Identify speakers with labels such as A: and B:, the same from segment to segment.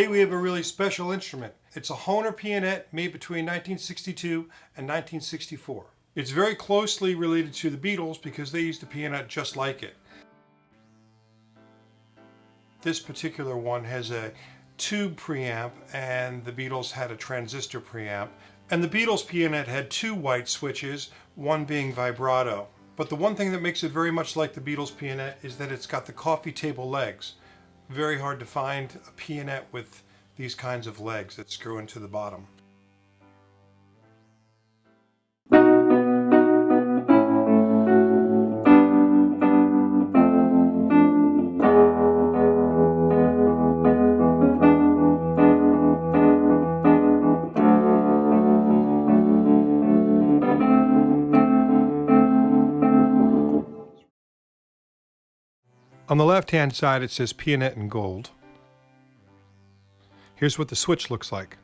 A: Today we have a really special instrument. It's a Hohner Pianet made between 1962 and 1964. It's very closely related to the Beatles because they used a pianet just like it. This particular one has a tube preamp and the Beatles had a transistor preamp. And the Beatles Pianet had two white switches, one being vibrato. But the one thing that makes it very much like the Beatles Pianet is that it's got the coffee table legs. Very hard to find a pianet with these kinds of legs that screw into the bottom. On the left-hand side it says Pianet in gold. Here's what the switch looks like.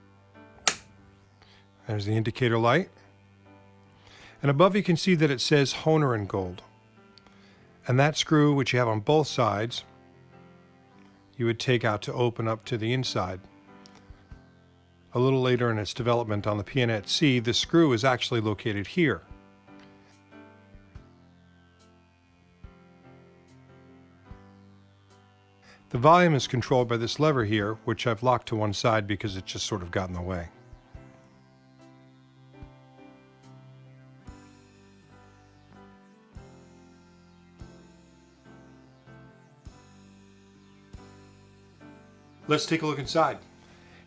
A: There's the indicator light. And above you can see that it says Hohner in gold. And that screw, which you have on both sides, you would take out to open up to the inside. A little later in its development on the Pianet C, the screw is actually located here. The volume is controlled by this lever here, which I've locked to one side because it just sort of got in the way. Let's take a look inside.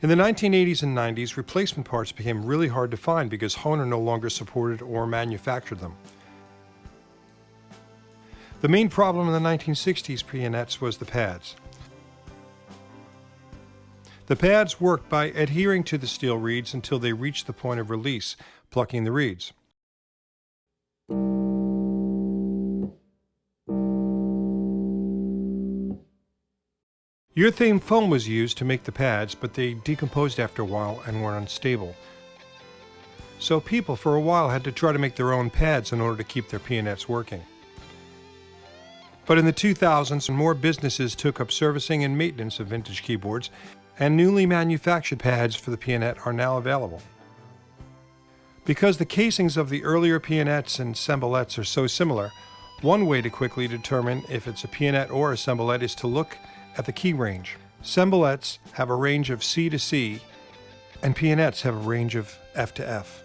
A: In the 1980s and 90s, replacement parts became really hard to find because Hohner no longer supported or manufactured them. The main problem in the 1960s Pianets was the pads. The pads worked by adhering to the steel reeds until they reached the point of release, plucking the reeds. Urethane foam was used to make the pads, but they decomposed after a while and were unstable. So people for a while had to try to make their own pads in order to keep their pianets working. But in the 2000s, more businesses took up servicing and maintenance of vintage keyboards, and newly manufactured pads for the Pianet are now available. Because the casings of the earlier Pianets and Cembalettes are so similar, one way to quickly determine if it's a Pianet or a Cembalette is to look at the key range. Cembalettes have a range of C to C, and Pianets have a range of F to F.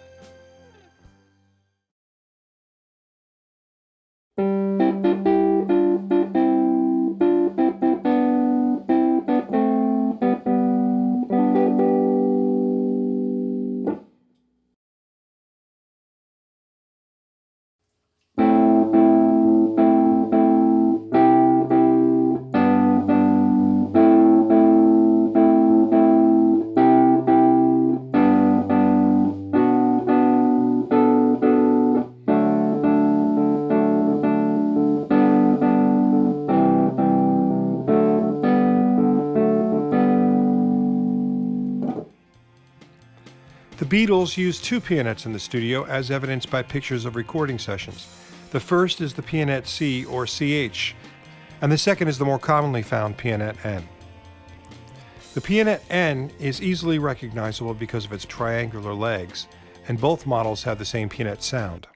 A: The Beatles used two Pianets in the studio, as evidenced by pictures of recording sessions. The first is the Pianet C, or CH, and the second is the more commonly found Pianet N. The Pianet N is easily recognizable because of its triangular legs, and both models have the same Pianet sound.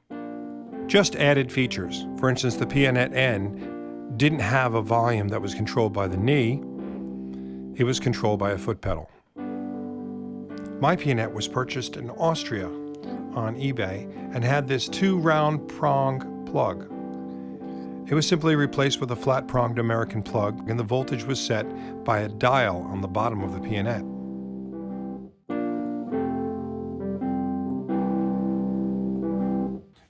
A: Just added features. For instance, the Pianet N didn't have a volume that was controlled by the knee, it was controlled by a foot pedal. My Pianet was purchased in Austria on eBay and had this two-round prong plug. It was simply replaced with a flat-pronged American plug, and the voltage was set by a dial on the bottom of the Pianet.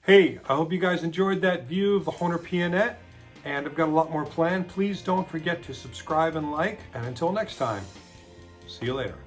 A: Hey, I hope you guys enjoyed that view of the Hohner Pianet, and I've got a lot more planned. Please don't forget to subscribe and like, and until next time, see you later.